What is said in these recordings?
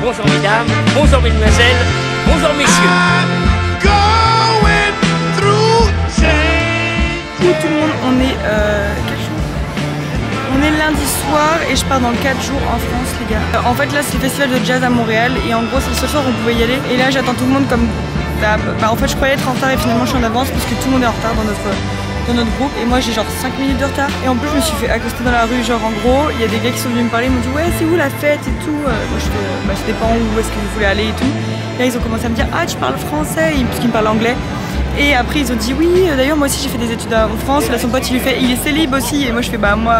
bonjour mesdames, bonjour mesdemoiselles, bonjour messieurs. Salut tout le monde, on est quel jour? On est lundi soir et je pars dans 4 jours en France les gars. En fait là c'est le festival de jazz à Montréal et en gros c'est le seul soir où on pouvait y aller. Et là j'attends tout le monde comme d'hab. En fait je croyais être en retard et finalement je suis en avance parce que tout le monde est en retard dans notre groupe. Et moi j'ai genre 5 minutes de retard. Et en plus je me suis fait accoster dans la rue, genre en gros il y a des gars qui sont venus me parler, ils m'ont dit ouais c'est où la fête et tout. Moi je fais bah ça dépend où est-ce que vous voulez aller et tout. Et là ils ont commencé à me dire ah tu parles français, parce qu'ils me parlent anglais. Et après ils ont dit oui, d'ailleurs moi aussi j'ai fait des études en France, là son pote il est célib aussi. Et moi je fais bah moi...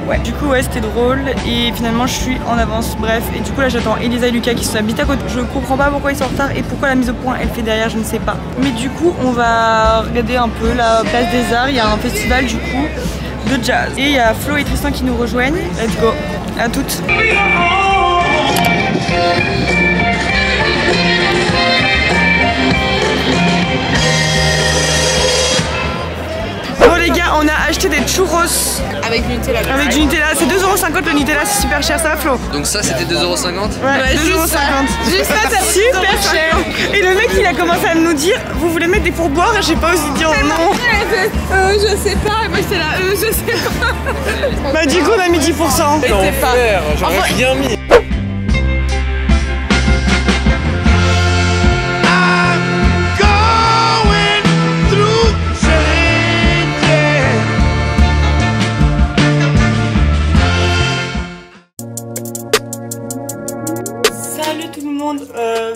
Ouais, du coup ouais c'était drôle et finalement je suis en avance, bref. Et du coup là j'attends Elisa et Lucas qui sont habitent à côté. Je comprends pas pourquoi ils sont en retard et pourquoi la mise au point elle fait derrière, je ne sais pas. Mais du coup on va regarder un peu la place des arts, il y a un festival du coup de jazz. Et il y a Flo et Tristan qui nous rejoignent, let's go, à toutes. Bon les gars, on a acheté des churros avec du Nutella. Avec du Nutella, c'est 2,50 € le Nutella, c'est super cher, ça va Flo? Donc ça c'était 2,50 €? Ouais, 2,50 €. Juste ça, ça super cher. Et le mec il a commencé à nous dire, vous voulez mettre des pourboires? Et j'ai pas osé dire non. Je sais pas, et moi j'étais là, je sais pas. Bah du coup on a mis 10%. J'aurais rien mis.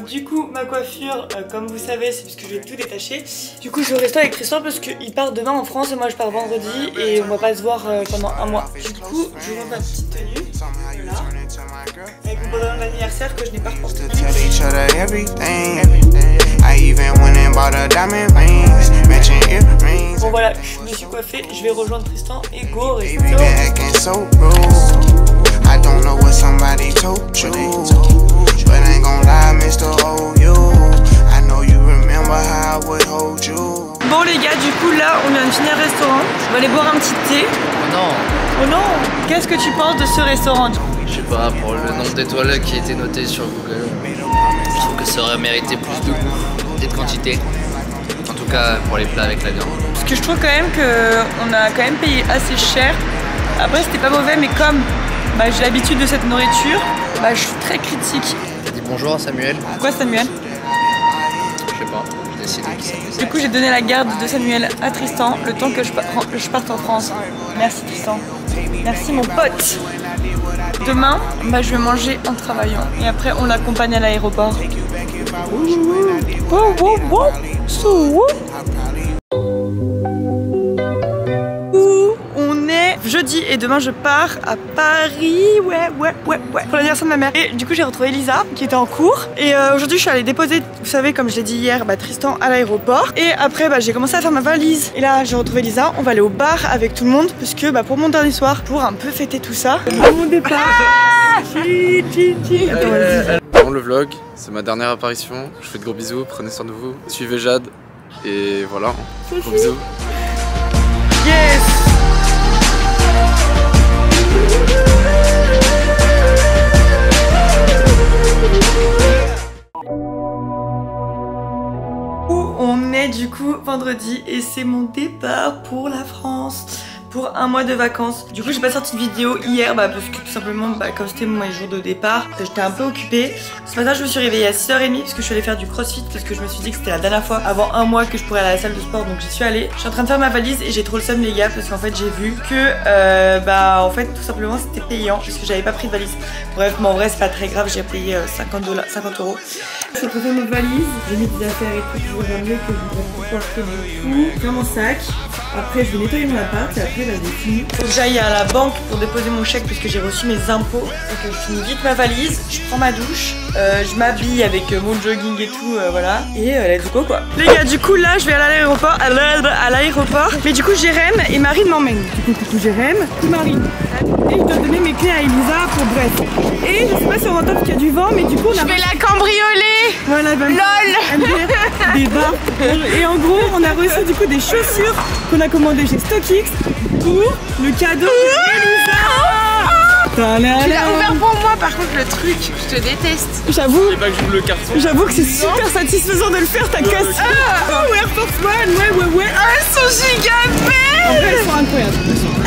Du coup ma coiffure comme vous savez c'est parce que je vais tout détacher. Du coup je vais rester avec Tristan parce qu'il part demain en France et moi je pars vendredi et on va pas se voir pendant un mois. Du coup je vais ma petite tenue là avec mon pantalon d'anniversaire que je n'ai pas reporté. Bon voilà, je me suis coiffée, je vais rejoindre Tristan et go resto. Bon les gars, du coup là on vient de finir le restaurant. On va aller boire un petit thé. Oh non. Oh non. Qu'est-ce que tu penses de ce restaurant? Je sais pas, pour le nombre d'étoiles qui était noté sur Google, je trouve que ça aurait mérité plus de goût et de quantité. En tout cas pour les plats avec la viande. Parce que je trouve quand même qu'on a quand même payé assez cher. Après c'était pas mauvais mais comme bah, j'ai l'habitude de cette nourriture, bah, je suis très critique. T'as dit bonjour à Samuel? Pourquoi Samuel? Je sais pas, j'ai décidé qu'il s'appelait. Du coup j'ai donné la garde de Samuel à Tristan le temps que je parte en France. Merci Tristan. Merci mon pote. Demain, bah, je vais manger en travaillant et après on l'accompagne à l'aéroport. Jeudi et demain je pars à Paris, ouais, pour l'anniversaire de ma mère. Et du coup j'ai retrouvé Elisa qui était en cours. Et aujourd'hui je suis allée déposer, vous savez comme je l'ai dit hier, bah, Tristan à l'aéroport. Et après bah, j'ai commencé à faire ma valise. Et là j'ai retrouvé Elisa, on va aller au bar avec tout le monde. Parce que bah, pour mon dernier soir, pour un peu fêter tout ça, mon départ. Bon, le vlog, c'est ma dernière apparition. Je vous fais de gros bisous, prenez soin de vous. Suivez Jade. Et voilà, gros bisous. Yes. On est du coup vendredi et c'est mon départ pour la France pour un mois de vacances. Du coup j'ai pas sorti de vidéo hier parce que tout simplement comme c'était mon jour de départ, j'étais un peu occupée. Ce matin je me suis réveillée à 6h30 parce que je suis allée faire du crossfit parce que je me suis dit que c'était la dernière fois avant un mois que je pourrais aller à la salle de sport, donc j'y suis allée. Je suis en train de faire ma valise et j'ai trop le seum les gars parce qu'en fait j'ai vu que en fait tout simplement c'était payant parce que j'avais pas pris de valise. Bref mais en vrai c'est pas très grave, j'ai payé 50 €. Je suis en train de faire ma valise, j'ai mis des affaires et tout, je vais ramener que je vais porter du coup dans mon sac. Après je vais nettoyer mon appart et après là j'ai fini. Faut que j'aille à la banque pour déposer mon chèque parce que j'ai reçu mes impôts. Donc je finis vite ma valise, je prends ma douche, je m'habille avec mon jogging et tout, voilà. Et let's go quoi. Les gars du coup là je vais aller à l'aéroport. Mais du coup Jérém et Marine m'emmènent. Du coup coucou Jérém, coucou Marine. Et je dois donner mes clés à Elisa pour bref. Et je sais pas si on entend qu'il y a du vent mais du coup on a... Je vais la cambrioler. Voilà, LOL. Des bas. Et en gros on a reçu du coup des chaussures qu'on a commandées chez StockX pour le cadeau d'Elisa. Tu l'as ouvert pour moi, par contre le truc, je te déteste. J'avoue. Il pas que j'ouvre le carton. J'avoue que c'est super satisfaisant de le faire, ta casse. Oh ouais, Air Force One, ouais. Ah, elles sont giga belles. En vrai, elles sont incroyables.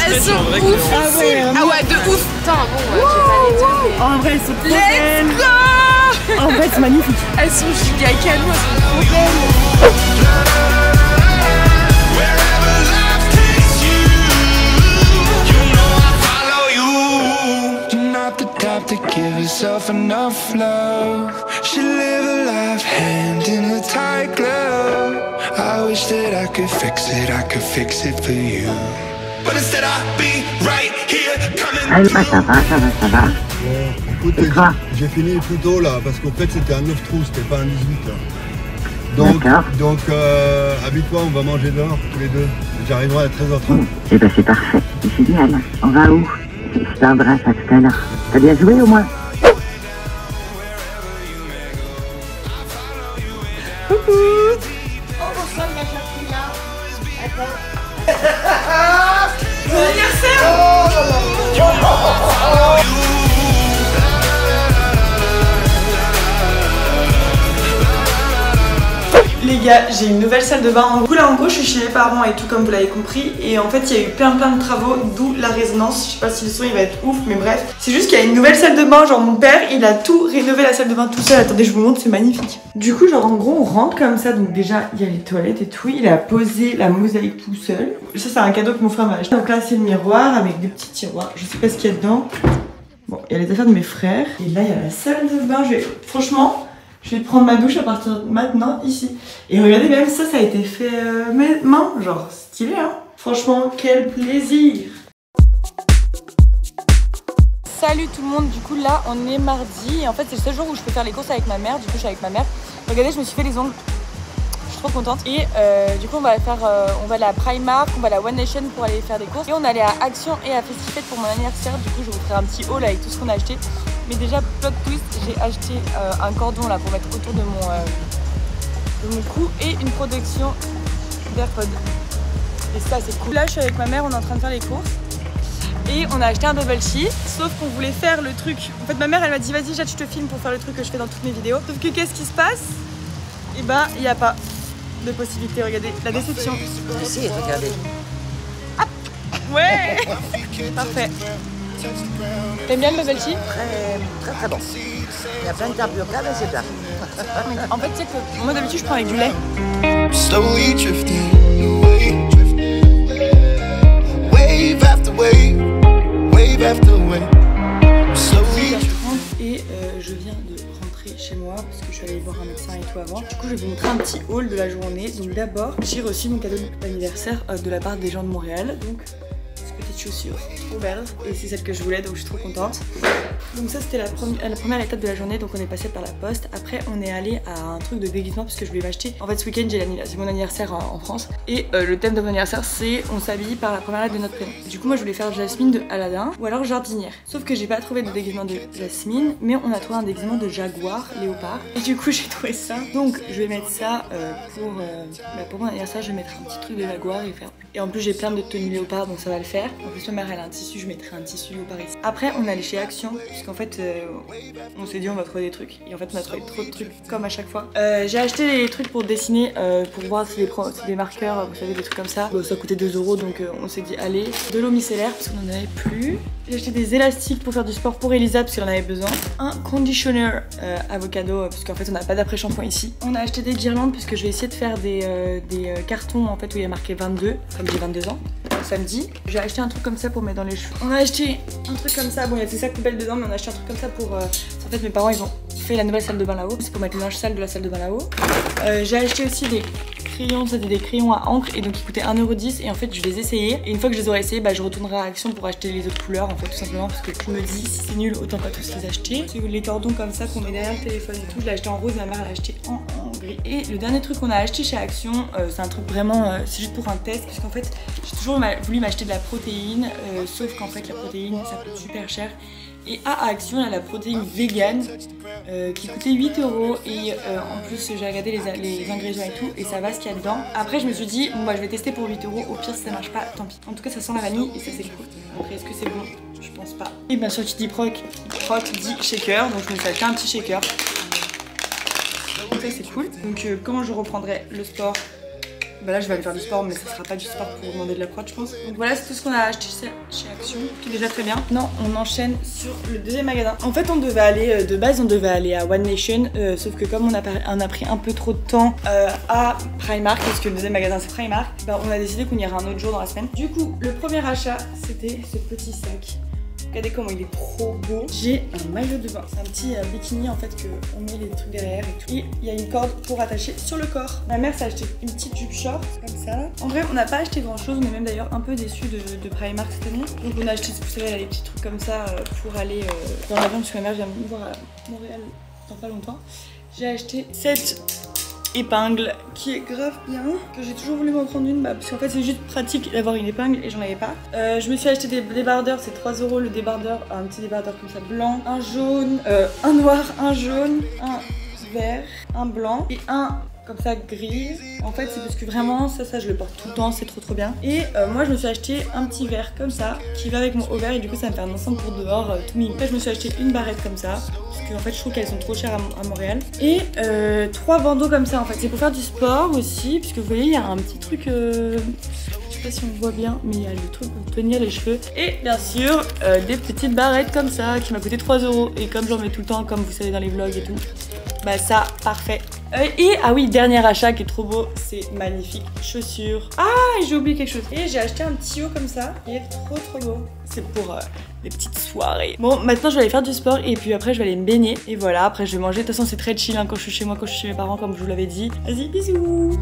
Elles sont vrai ouf. Ah ouais, Ah ouais, de ouf. Attends, bon, je vais pas les dire, mais... en vrai, elles sont trop Let's belles. go. En vrai, c'est magnifique. Elles sont giga cadeaux, elles sont trop belles. To give herself enough love, she live a life hand in a tight glove. I wish that I could fix it for you, but instead I'll be right here coming. Ça va. Bon, écoute, j'ai fini plus tôt là, parce qu'en fait c'était un 9 trous, c'était pas un 18 là. Donc habille-toi, on va manger dehors tous les deux. J'arriverai à 13h30. Eh ben c'est parfait, c'est génial. On va où? Je t'embrasse, à tout à l'heure. T'as bien joué au moins? Les gars, j'ai une nouvelle salle de bain. En gros, je suis chez mes parents et tout, comme vous l'avez compris. Et en fait, il y a eu plein de travaux, d'où la résonance. Je sais pas si le son il va être ouf, mais bref. C'est juste qu'il y a une nouvelle salle de bain. Genre, mon père, il a tout rénové la salle de bain tout seul. Attendez, je vous montre, c'est magnifique. Du coup, genre, en gros, on rentre comme ça. Donc, déjà, il y a les toilettes et tout. Il a posé la mosaïque tout seul. Ça, c'est un cadeau que mon frère m'a acheté. Donc là, c'est le miroir avec des petits tiroirs. Je sais pas ce qu'il y a dedans. Bon, il y a les affaires de mes frères. Et là, il y a la salle de bain. Franchement, je vais prendre ma douche à partir de maintenant ici. Et regardez, même ça a été fait main. Genre, stylé, hein. Franchement, quel plaisir. Salut tout le monde, du coup là on est mardi et en fait c'est le seul jour où je peux faire les courses avec ma mère. Du coup je suis avec ma mère. Regardez, je me suis fait les ongles. Je suis trop contente. Et du coup on va aller à Primark, on va aller à One Nation pour aller faire des courses. Et on allait à Action et à Festifête pour mon anniversaire. Du coup je vous ferai un petit haul avec tout ce qu'on a acheté. Mais déjà plot twist, j'ai acheté un cordon là pour mettre autour de mon cou et une protection d'AirPod. Et ça c'est cool. Là je suis avec ma mère, on est en train de faire les courses. Et on a acheté un bubble tea, sauf qu'on voulait faire le truc. En fait ma mère elle m'a dit vas-y Jade, je te filme pour faire le truc que je fais dans toutes mes vidéos. Sauf que qu'est-ce qui se passe? Et bah il n'y a pas de possibilité, regardez, la déception. Si, regardez. Ah ouais. Parfait. T'aimes bien le bubble tea? Très bon. Il y a plein de carburants, mais c'est bien. En fait tu sais que moi d'habitude je prends avec du lait. Slowly drifting away, wave after wave, wave after wave. Slowly. Et je viens de rentrer chez moi parce que je suis allée voir un médecin et tout avant. Du coup je vais vous montrer un petit haul de la journée. Donc d'abord j'ai reçu mon cadeau d'anniversaire de la part des gens de Montréal. Donc petite chaussure, trop belle, et c'est celle que je voulais donc je suis trop contente. Donc ça c'était la première étape de la journée, donc on est passé par la poste. Après on est allé à un truc de déguisement parce que je voulais m'acheter. En fait ce week-end c'est mon anniversaire en France et le thème de mon anniversaire c'est on s'habille par la première lettre de notre prénom. Du coup moi je voulais faire Jasmine de Aladdin ou alors jardinière. Sauf que j'ai pas trouvé de déguisement de Jasmine, mais on a trouvé un déguisement de jaguar léopard. Et du coup j'ai trouvé ça. Donc je vais mettre ça pour mon anniversaire, je vais mettre un petit truc de jaguar et faire. Et en plus j'ai plein de tenues léopard donc ça va le faire. En plus ma mère elle a un tissu, je mettrai un tissu léopard ici. Après on est allé chez Action puisqu'en fait on s'est dit on va trouver des trucs. Et en fait on a trouvé trop de trucs comme à chaque fois. J'ai acheté des trucs pour dessiner pour voir si c'est des marqueurs, vous savez des trucs comme ça. Bon, ça coûtait 2 € donc on s'est dit allez. De l'eau micellaire parce qu'on en avait plus. J'ai acheté des élastiques pour faire du sport pour Elisa parce qu'elle en avait besoin. Un conditioner avocado parce qu'en fait on n'a pas d'après shampoing ici. On a acheté des guirlandes puisque je vais essayer de faire des cartons en fait où il y a marqué 22 comme j'ai 22 ans. Samedi, j'ai acheté un truc comme ça pour mettre dans les cheveux. On a acheté un truc comme ça, bon il y a des sacs poubelles dedans mais on a acheté un truc comme ça pour... En fait mes parents ils ont fait la nouvelle salle de bain là-haut. C'est pour mettre le linge sale de la salle de bain là-haut. J'ai acheté aussi des crayons, c'était des crayons à encre et donc ils coûtaient 1,10 € et en fait je les ai essayés. Et une fois que je les aurai essayés, je retournerai à Action pour acheter les autres couleurs en fait tout simplement parce que je me dis si c'est nul autant pas tous les acheter. C'est les cordons comme ça qu'on met derrière le téléphone et tout, je l'ai acheté en rose, ma mère l'a acheté en gris. Et le dernier truc qu'on a acheté chez Action, c'est un truc vraiment, c'est juste pour un test parce qu'en fait j'ai toujours voulu m'acheter de la protéine, sauf qu'en fait la protéine ça coûte super cher. Et à Action, il y a la protéine vegan qui coûtait 8 € et en plus j'ai regardé les ingrédients et tout et ça va ce qu'il y a dedans. Après je me suis dit bon je vais tester pour 8 €, au pire si ça marche pas tant pis. En tout cas ça sent la vanille et ça c'est cool. Après est-ce que c'est bon? Je pense pas. Et bien sûr, qui dit proc dit shaker, donc je me suis acheté un petit shaker. Donc ça c'est cool. Donc quand je reprendrai le sport, bah là je vais aller faire du sport, mais ça sera pas du sport pour demander de la prod je pense. Donc voilà, c'est tout ce qu'on a acheté chez Action, qui est déjà très bien. Non, on enchaîne sur le deuxième magasin. En fait on devait aller, de base on devait aller à One Nation, sauf que comme on a pris un peu trop de temps à Primark, parce que le deuxième magasin c'est Primark, bah on a décidé qu'on irait un autre jour dans la semaine. Du coup le premier achat c'était ce petit sac. Regardez comment il est trop beau. J'ai un maillot de bain. C'est un petit bikini en fait qu'on met les trucs derrière et tout. Et il y a une corde pour attacher sur le corps. Ma mère s'est acheté une petite jupe short comme ça. En vrai on n'a pas acheté grand chose. On est même d'ailleurs un peu déçus de Primark cette année. Donc on a acheté, vous savez, les petits trucs comme ça pour aller dans l'avion parce que ma mère vient me voir à Montréal dans pas longtemps. J'ai acheté cette épingle qui est grave bien, que j'ai toujours voulu m'en prendre une parce qu'en fait c'est juste pratique d'avoir une épingle et j'en avais pas. Je me suis acheté des débardeurs, c'est 3 € le débardeur, un petit débardeur comme ça blanc, un jaune, un noir, un jaune, un vert, un blanc et un comme ça gris. En fait c'est parce que vraiment ça je le porte tout le temps, c'est trop bien. Et moi je me suis acheté un petit verre comme ça qui va avec mon haut vert et du coup ça me fait un ensemble pour dehors tout mignon. Après je me suis acheté une barrette comme ça parce que en fait je trouve qu'elles sont trop chères à Montréal. Et 3 bandeaux comme ça en fait, c'est pour faire du sport aussi puisque vous voyez il y a un petit truc je sais pas si on voit bien mais il y a le truc pour tenir les cheveux. Et bien sûr des petites barrettes comme ça qui m'a coûté 3 € et comme j'en mets tout le temps comme vous savez dans les vlogs et tout, bah ça parfait. Et ah oui, dernier achat qui est trop beau, c'est magnifique chaussures. Ah, j'ai oublié quelque chose. Et j'ai acheté un petit haut comme ça, qui est trop beau. C'est pour les petites soirées. Bon, maintenant je vais aller faire du sport et puis après je vais aller me baigner. Et voilà, après je vais manger. De toute façon c'est très chill hein, quand je suis chez moi, quand je suis chez mes parents comme je vous l'avais dit. Vas-y, bisous.